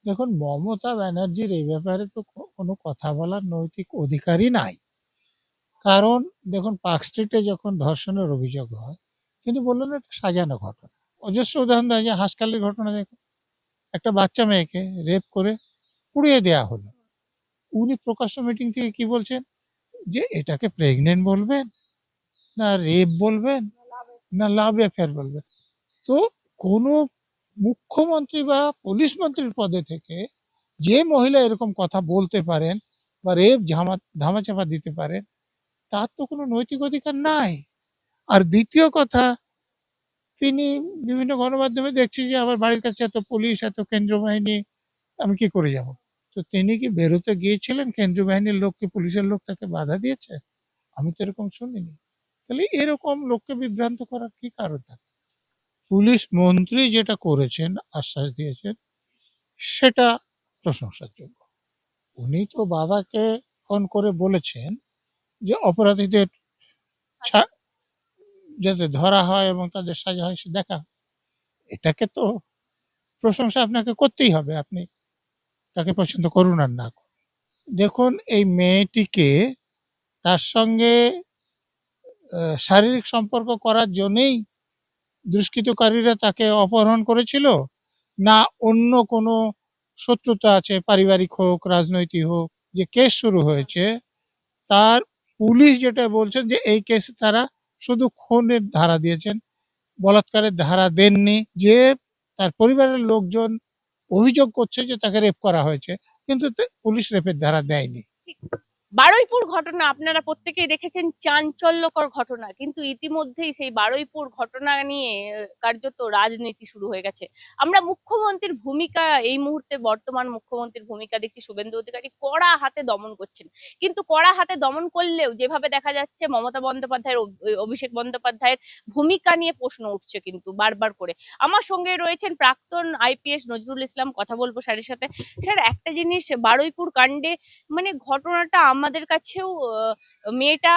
দেখুন, মমতা ব্যানার্জির এই ব্যাপারে তো কোনো কথা বলার নৈতিক অধিকারই নাই। কারণ দেখুন, পার্ক স্ট্রিটে যখন ধর্ষণের অভিযোগ হয়, তিনি বললেন এটা সাজানো ঘটনা। অজস্র উদাহরণ দেয়, যে হাঁসখালির ঘটনা দেখুন, একটা বাচ্চা মেয়েকে রেপ করে পুড়িয়ে দেয়া হলো। উনি প্রকাশ্য মিটিং থেকে কি বলছেন? যে এটাকে প্রেগনেন্ট বলবেন, না রেপ বলবেন, না লাভ অ্যাফেয়ার বলবেন। তো কোনো মুখ্যমন্ত্রী বা পুলিশ মন্ত্রীর পদে থেকে যে মহিলা এরকম কথা বলতে পারেন বা রেপ ধামাচাপা দিতে পারেন, তার তো কোনো নৈতিক অধিকার নাই। আর দ্বিতীয় কথা, তিনি বিভিন্ন গণমাধ্যমে দেখছি যে আমার বাড়ির কাছে এত পুলিশ, এত কেন্দ্র বাহিনী, আমি কি করে যাব? তো তিনি কি বেরোতে গিয়েছিলেন? কেন্দ্রীয় বাহিনীর লোক কি পুলিশের লোক তাকে বাধা দিয়েছে? আমি তো এরকম শুনিনি। তাহলে এরকম লোককে বিভ্রান্ত করার কি কারণ থাকে? পুলিশ মন্ত্রী যেটা করেছেন, আশ্বাস দিয়েছেন, সেটা প্রশংসার যোগ্য। উনি তো বাবাকে ফোন করে বলেছেন যে অপরাধীদের যাতে ধরা হয় এবং তাদের সাজা হয় সে দেখা। এটাকে তো প্রশংসা আপনাকে করতেই হবে, আপনি তাকে পছন্দ করুন আর না করুন। দেখুন, এই মেয়েটিকে তার সঙ্গে শারীরিক সম্পর্ক করার জন্যেই দুষ্কৃতকারীরা তাকে অপহরণ করেছিল, না অন্য কোনো শত্রুতা আছে, পারিবারিক হোক, রাজনৈতিক হোক? যে কেস শুরু হয়েছে, তার পুলিশ যেটা বলছেন যে এই কেসে তারা শুধু খুনের ধারা দিয়েছেন, বলাৎকারের ধারা দেননি। যে তার পরিবারের লোকজন অভিযোগ করছে যে তাকে রেপ করা হয়েছে, কিন্তু পুলিশ রেপের ধারা দেয়নি। বারুইপুর ঘটনা আপনারা প্রত্যেকেই দেখেছেন, চাঞ্চল্যকর ঘটনা, কিন্তু ইতিমধ্যেই সেই বারুইপুর ঘটনা নিয়ে কার্যত রাজনীতি শুরু হয়ে গেছে। আমরা মুখ্যমন্ত্রীর ভূমিকা, এই মুহূর্তে বর্তমান মুখ্যমন্ত্রীর ভূমিকা দেখছি, শুভেন্দু অধিকারী কড়া হাতে দমন করছেন। কিন্তু কড়া হাতে দমন করলেও যেভাবে দেখা যাচ্ছে, মমতা বন্দ্যোপাধ্যায়ের, অভিষেক বন্দ্যোপাধ্যায়ের ভূমিকা নিয়ে প্রশ্ন উঠছে কিন্তু বারবার করে। আমার সঙ্গে রয়েছেন প্রাক্তন আইপিএস নজরুল ইসলাম, কথা বলবো স্যারের সাথে। স্যার, একটা জিনিস, বারুইপুর কাণ্ডে মানে ঘটনাটা আমাদের কাছেও, মেয়েটা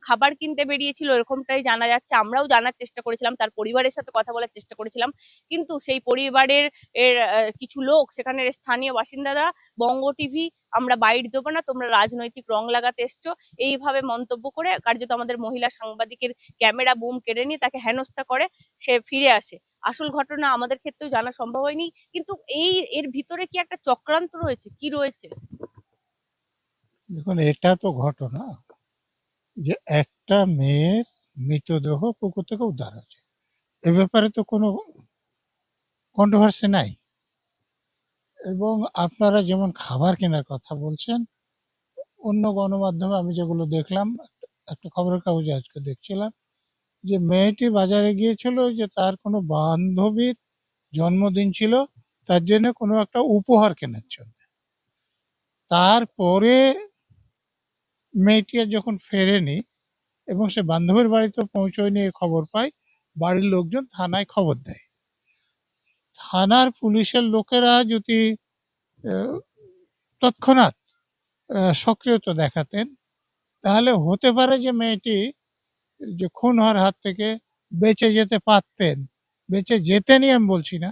খাবার কিনতে বেরিয়েছিল এরকমটাই জানা যাচ্ছে। আমরাও জানার চেষ্টা করেছিলাম, তার পরিবারের সাথে কথা বলার চেষ্টা করেছিলাম, কিন্তু সেই পরিবারের কিছু লোক, সেখানের স্থানীয় বাসিন্দারা, বঙ্গ টিভি, আমরা বাইট দেবো না, তোমরা রাজনৈতিক রং লাগাতে এসছো, এইভাবে মন্তব্য করে কার্যত আমাদের মহিলা সাংবাদিকের ক্যামেরা বুম কেড়ে নিয়ে তাকে হেনস্থা করে সে ফিরে আসে। আসল ঘটনা আমাদের ক্ষেত্রেও জানা সম্ভব হয়নি, কিন্তু এর ভিতরে কি একটা চক্রান্ত রয়েছে, কি রয়েছে? দেখুন, এটা তো ঘটনা যে একটা মেয়ের মৃতদেহ পুকুর থেকে উদ্ধার হয়েছে, এ ব্যাপারে তো কোনো কন্ট্রোভার্সি নাই। এবং আপনারা যেমন খাবার কেনার কথা বলছেন, অন্য গণমাধ্যমে আমি যেগুলো দেখলাম, একটা খবরের কাগজে আজকে দেখছিলাম যে মেয়েটি বাজারে গিয়েছিল যে তার কোনো বান্ধবীর জন্মদিন ছিল, তার জন্য কোনো একটা উপহার কেনার জন্য। তারপরে মেয়েটি আর যখন ফেরেনি এবং সে বান্ধবীর বাড়িতে পৌঁছয়নি, এ খবর পায়, বাড়ির লোকজন থানায় খবর দেয়। থানার পুলিশের লোকেরা যদি তৎক্ষণাৎ সক্রিয়তা দেখাতেন, তাহলে হতে পারে যে মেয়েটি যে খুন হওয়ার হাত থেকে বেঁচে যেতে পারতেন। বেঁচে যেতেনই আমি বলছি না।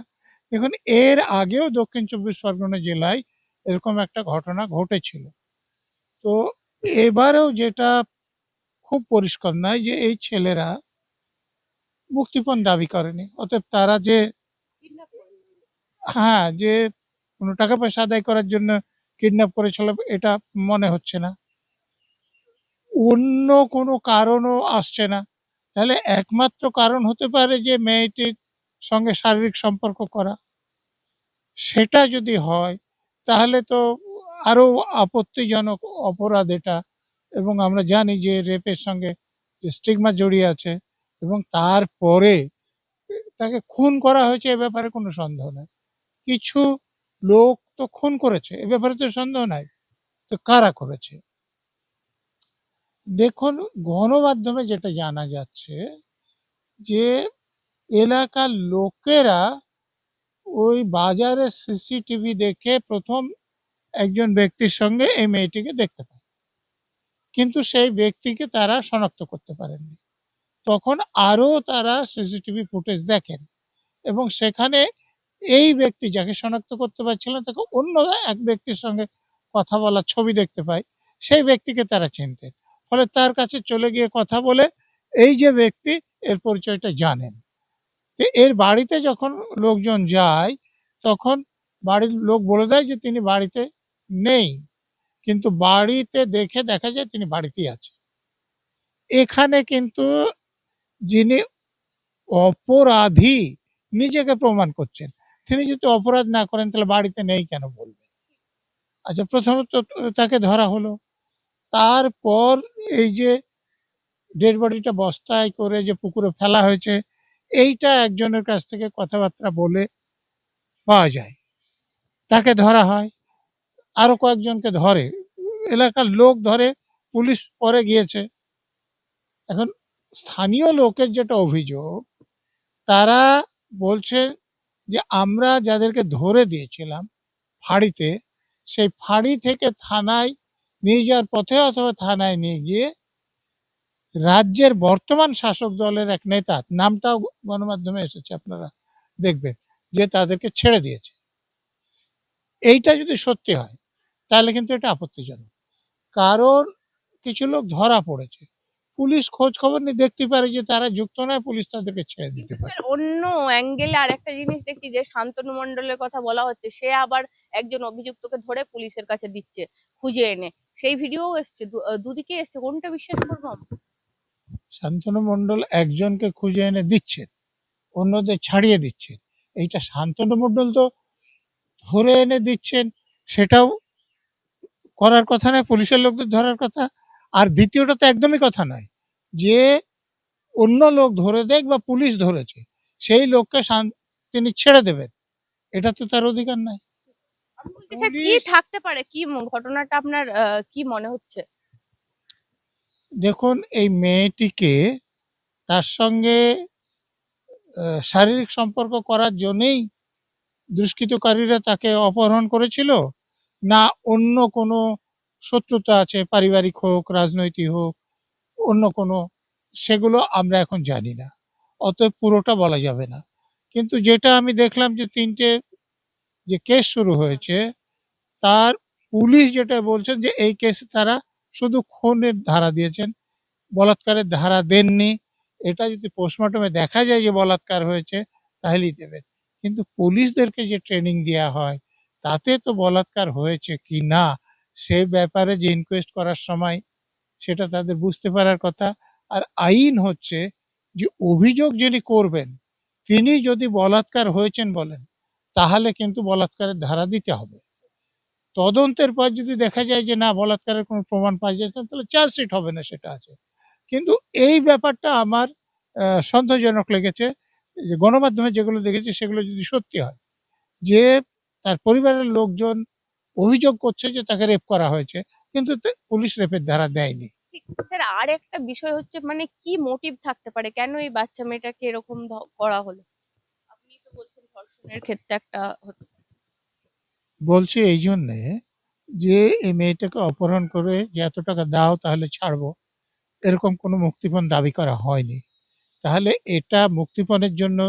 দেখুন, এর আগেও দক্ষিণ চব্বিশ পরগনা জেলায় এরকম একটা ঘটনা ঘটেছিল। তো এবারেও যেটা খুব পরিষ্কার নয় যে এই ছেলেরা মুক্তিপণ দাবি করেনি, অতএব তারা যে, হ্যাঁ, যে কোনো টাকা পয়সা আদায় করার জন্য কিডন্যাপ করেছিল এটা মনে হচ্ছে না। অন্য কোনো কারণও আসছে না। তাহলে একমাত্র কারণ হতে পারে যে মেয়েটির সঙ্গে শারীরিক সম্পর্ক করা। সেটা যদি হয়, তাহলে তো আরো আপত্তিজনক অপরাধ এটা। এবং আমরা জানি যে রেপের সঙ্গে যে স্টিগমা জড়িয়ে আছে, এবং তারপরে তাকে খুন করা হয়েছে, এ ব্যাপারে কোনো সন্দেহ নাই। কিছু লোক তো খুন করেছে, এ ব্যাপারে তো সন্দেহ নাই। তো কারা করেছে? দেখুন, গণমাধ্যমে যেটা জানা যাচ্ছে যে এলাকার লোকেরা ওই বাজারের সিসিটিভি দেখে প্রথম একজন ব্যক্তির সঙ্গে এই মেয়েটিকে দেখতে পায়, কিন্তু সেই ব্যক্তিকে তারা শনাক্ত করতে পারেননি। তখন আরও তারা সিসিটিভি ফুটেজ দেখেন এবং সেখানে এই ব্যক্তি যাকে শনাক্ত করতে পারছিল তাকে অন্য এক ব্যক্তির সঙ্গে কথা বলার ছবি দেখতে পায়, সেই ব্যক্তিকে তারা চিনতেন। ফলে তার কাছে চলে গিয়ে কথা বলে এই যে ব্যক্তি এর পরিচয়টা জানেন। তো এর বাড়িতে যখন লোকজন যায় তখন বাড়ির লোক বলে দেয় যে তিনি বাড়িতে নেই, কিন্তু বাড়িতে দেখে দেখা যায় তিনি বাড়িতেই আছেন। এখানে কিন্তু যিনি অপরাধী নিজেকে প্রমাণ করছেন, তিনি যদি অপরাধ না করেন তাহলে বাড়িতে নেই কেন বলবেন? আচ্ছা, প্রথমত তাকে ধরা হলো, তারপর এই যে ডেড বডিটা বস্তায় করে যে পুকুরে ফেলা হয়েছে, এইটা একজনের কাছ থেকে কথাবার্তা বলে পাওয়া যায়, তাকে ধরা হয়। আরো কয়েকজনকে ধরে, এলাকার লোক ধরে, পুলিশ পরে গিয়েছে। এখন স্থানীয় লোকের যেটা অভিযোগ, তারা বলছে যে আমরা যাদেরকে ধরে দিয়েছিলাম ফাঁড়িতে, সেই ফাঁড়ি থেকে থানায় নিয়ে যাওয়ার পথে অথবা থানায় নিয়ে গিয়ে রাজ্যের বর্তমান শাসক দলের এক নেতা, নামটাও গণমাধ্যমে এসেছে আপনারা দেখবেন, যে তাদেরকে ছেড়ে দিয়েছে। এইটা যদি সত্যি হয় তাহলে কিন্তু এটা আপত্তিজনক, কারণ কিছু লোক ধরা পড়েছে, পুলিশ খোঁজ খবর নিয়ে দেখতে পারে যে তারা যুক্ত নয়, পুলিশ তাদেরকে ছেড়ে দিতে কিন্তু পারে। স্যার অন্য অ্যাঙ্গেলে আরেকটা জিনিস দেখছি যে শান্তনু মণ্ডলের কথা বলা হচ্ছে, সে আবার একজন অভিযুক্তকে ধরে পুলিশের কাছে দিচ্ছে খুঁজে এনে, সেই ভিডিও এসছে, দুদিকে এসছে, কোনটা বিশ্বাস করবো আমরা? শান্তনু মণ্ডল একজনকে খুঁজে এনে দিচ্ছেন, অন্যদের ছাড়িয়ে দিচ্ছেন। এইটা শান্তনু মণ্ডল তো ধরে এনে দিচ্ছেন, সেটাও করার কথা নয়, পুলিশের লোকদের ধরার কথা। আর দ্বিতীয়টা তো একদমই কথা নয় যে অন্য লোক ধরে দেখ বা পুলিশ ধরেছে সেই লোককে তিনি ছেড়ে দেবেন, এটা তো তার অধিকার নাই। আমি বলতে স্যার কি পুলিশ, থাকতে পারে, কি ঘটনাটা আপনার কি মনে হচ্ছে? দেখুন এই মেয়েটিকে তার সঙ্গে শারীরিক সম্পর্ক করার জন্যেই দুষ্কৃতকারীরা তাকে অপহরণ করেছিল, না অন্য কোনো শত্রুতা আছে, পারিবারিক হোক, রাজনৈতিক হোক, অন্য কোনো, সেগুলো আমরা এখন জানি না, অতএব পুরোটা বলা যাবে না। কিন্তু যেটা আমি দেখলাম যে ৩টে যে কেস শুরু হয়েছে, তার পুলিশ যেটা বলছেন যে এই কেসে তারা শুধু খুনের ধারা দিয়েছেন, বলাৎকারের ধারা দেননি। এটা যদি পোস্টমর্টমে দেখা যায় যে বলাৎকার হয়েছে তাহলেই দেবেন। কিন্তু পুলিশদেরকে যে ট্রেনিং দেওয়া হয় তাতে তো বলাৎকার হয়েছে কি না সে ব্যাপারে যে ইনকোয়েস্ট করার সময় সেটা তাদের বুঝতে পারার কথা। আর আইন হচ্ছে যে অভিযোগ যিনি করবেন তিনি যদি বলাৎকার হয়েছেন বলেন তাহলে কিন্তু বলাৎকারের ধারা দিতে হবে। তদন্তের পর যদি দেখা যায় যে না বলাৎকারের কোনো প্রমাণ পাওয়া যাচ্ছে না তাহলে চার্জশিট হবে না, সেটা আছে। কিন্তু এই ব্যাপারটা আমার সন্দেহজনক লেগেছে, যে গণমাধ্যমে যেগুলো দেখেছি সেগুলো যদি সত্যি হয় যে তার পরিবারের লোকজন অভিযোগ করছে যে তাকে রেপ করা হয়েছে, কিন্তু পুলিশ রেপের ধারা দেয়নি। ঠিক স্যার, আর একটা বিষয় হচ্ছে মানে কি মোটিভ থাকতে পারে, কেন এই বাচ্চা মেয়েটাকে এরকম করা হলো? আপনি তো বলছেন ধর্ষণের ক্ষেত্রে একটা হতে পারে। বলছি এই জন্যে যে এই মেয়েটাকে অপহরণ করে যে এত টাকা দাও তাহলে ছাড়বো, এরকম কোনো মুক্তিপণ দাবি করা হয়নি। তাহলে এটা মুক্তিপণের জন্য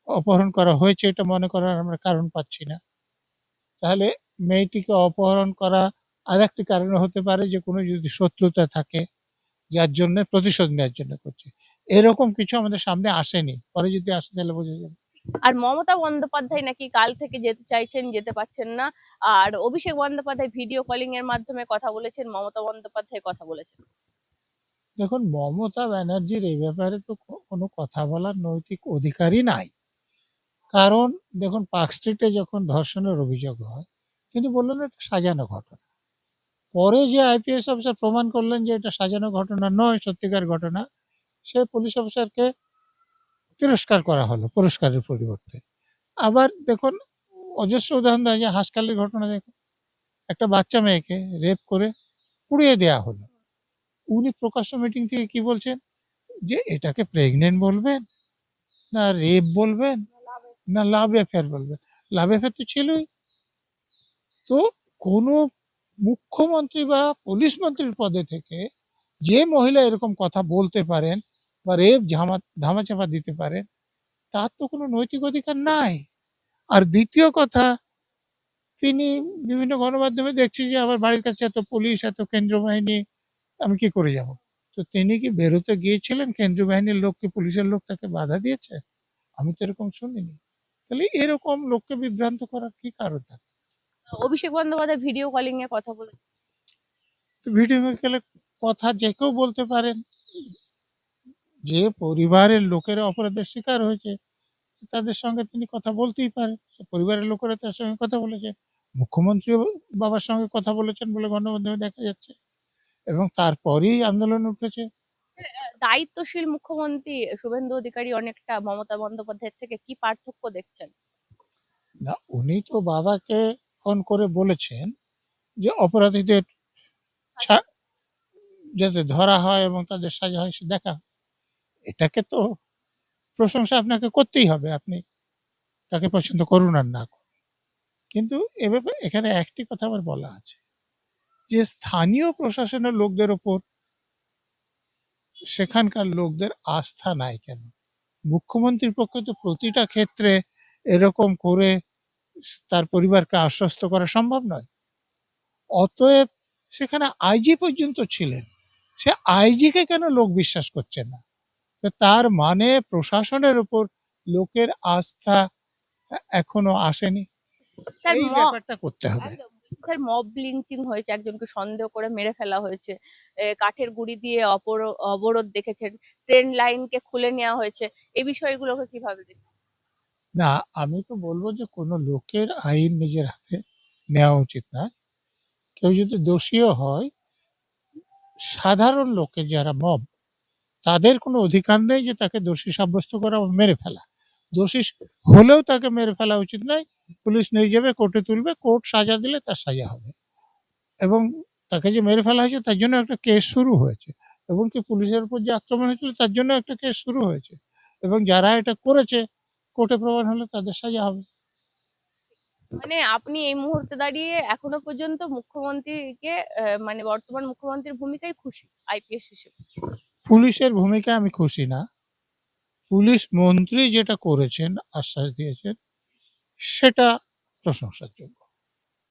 অপহরণ করা হয়েছে এটা মনে করার আমরা কারণ পাচ্ছি না। তাহলে মেয়েটিকে অপহরণ করা আরেকটি কারণ হতে পারে যে কোনো যদি শত্রুতা থাকে যার জন্য প্রতিশোধ নেওয়ার জন্য করছে। এরকম কিছু আমাদের সামনে আসেনি। পরে যদি আসে তাহলে বোঝা যাবে। আর মমতা বন্দ্যোপাধ্যায় নাকি কাল থেকে যেতে চাইছেন, যেতে পারছেন না। আর অভিষেক বন্দ্যোপাধ্যায় ভিডিও কলিং এর মাধ্যমে কথা বলেছেন, মমতা বন্দ্যোপাধ্যায় কথা বলেছেন। দেখুন মমতা ব্যানার্জির এই ব্যাপারে তো কোনো কথা বলার নৈতিক অধিকারই নাই। কারণ দেখুন পার্ক স্ট্রিটে যখন ধর্ষণের অভিযোগ হয় তিনি বললেন এটা সাজানো ঘটনা। পরে যে আইপিএস অফিসার প্রমাণ করলেন যে এটা সাজানো ঘটনা নয়, সত্যিকার ঘটনা, সে পুলিশ অফিসারকে তিরস্কার করা হলো পুরস্কারের পরিবর্তে। আবার দেখুন অজস্র উদাহরণ দেওয়া যায়, হাঁসখালির ঘটনা দেখুন, একটা বাচ্চা মেয়েকে রেপ করে পুড়িয়ে দেওয়া হলো। উনি প্রকাশ্য মিটিং থেকে কি বলছেন যে এটাকে প্রেগনেন্ট বলবেন, না রেপ বলবেন, না লাভ অ্যাফেয়ার বলবেন? লাভ অ্যাফেয়ার তো ছিলই। তো কোনো মুখ্যমন্ত্রী বা পুলিশ মন্ত্রীর পদে থেকে যে মহিলা এরকম কথা বলতে পারেন বা রেপ ধামাচাপা দিতে পারেন তার তো কোনো নৈতিক অধিকার নাই। আর দ্বিতীয় কথা, তিনি বিভিন্ন গণমাধ্যমে দেখছি যে আমার বাড়ির কাছে এত পুলিশ, এত কেন্দ্রীয় বাহিনী, আমি কি করে যাব? তো তিনি কি বেরোতে গিয়েছিলেন? কেন্দ্রীয় বাহিনীর লোক কি পুলিশের লোক তাকে বাধা দিয়েছে? আমি তো এরকম শুনিনি। তাহলে এরকম লোককে বিভ্রান্ত করার কি কারণ থাকে? অভিষেক বন্দ্যোপাধ্যায় ভিডিও কলিং এ কথা বলেছেন। তো ভিডিও কলে কথা যে কেউ বলতে পারেন। যে পরিবারের লোকেরা অপরাধের শিকার হয়েছে তাদের সঙ্গে তিনি কথা বলতেই পারেন। সে পরিবারের লোকেরা তার সঙ্গে কথা বলেছে। মুখ্যমন্ত্রীও বাবার সঙ্গে কথা বলেছেন বলে গণমাধ্যমে দেখা যাচ্ছে এবং তারপরেই আন্দোলন উঠেছে। দায়িত্বশীল মুখ্যমন্ত্রী শুভেন্দু অধিকারী অনেকটা মমতা বন্দ্যোপাধ্যায়ের থেকে কি পার্থক্য দেখছেন? না, উনি তো বাবাকে ফোন করে বলেছেন যে অপরাধীদের ছা- যাতে ধরা হয় এবং তাদের সাজা হয় সে দেখা হয়। এটাকে তো প্রশংসা আপনাকে করতেই হবে, আপনি তাকে পছন্দ করুন আর না করুন। কিন্তু এ ব্যাপারে এখানে একটি কথা আমার বলা আছে যে স্থানীয় প্রশাসনের লোকদের ওপর সেখানকার লোকদের আস্থা নাই কেন? মুখ্যমন্ত্রীর পক্ষে তো প্রতিটা ক্ষেত্রে এরকম করে তার পরিবারকে আশ্বস্ত করা সম্ভব নয়। অতএব সেখানে আইজি পর্যন্ত ছিলেন, সে আইজিকে কেন লোক বিশ্বাস করছে না? তো তার মানে প্রশাসনের উপর লোকের আস্থা এখনো আসেনি। স্যার এই ব্যাপারটা করতে হবে। একদম স্যার, মব লিঞ্চিং হয়েছে, একজনকে সন্দেহ করে মেরে ফেলা হয়েছে, কাঠের গুঁড়ি দিয়ে অবরোধ দেখেছেন, ট্রেন লাইনকে খুলে নেওয়া হয়েছে, এই বিষয়গুলোকে কিভাবে দেখছেন? না, আমি তো বলবো যে কোনো লোকের আইন নিজের হাতে নেওয়া উচিত না। কেউ যদি দোষীও হয়, সাধারণ লোকের যারা মব, তাদের কোনো অধিকার নেই যে তাকে দোষী সাব্যস্ত করা বা মেরে ফেলা। দোষী হলেও তাকে মেরে ফেলা উচিত নয়। পুলিশ নিয়ে যাবে, কোর্টে তুলবে, কোর্ট সাজা দিলে তার সাজা হবে। এবং তাকে যে মেরে ফেলা হয়েছে তার জন্য একটা কেস শুরু হয়েছে। এবং কি পুলিশের উপর যে আক্রমণ হয়েছিল তার জন্য একটা কেস শুরু হয়েছে। এবং যারা এটা করেছে কোর্টে প্রমাণ হলে তাদের সাজা হবে। মানে আপনি এই মুহূর্তে দাঁড়িয়ে এখনো পর্যন্ত মুখ্যমন্ত্রীকে মানে বর্তমান মুখ্যমন্ত্রীর ভূমিকায় খুশি আইপিএস হিসেবে? পুলিশের ভূমিকা আমি খুশি না। পুলিশ মন্ত্রী যেটা করেছেন, আশ্বাস দিয়েছেন, সেটা প্রশংসার যোগ্য।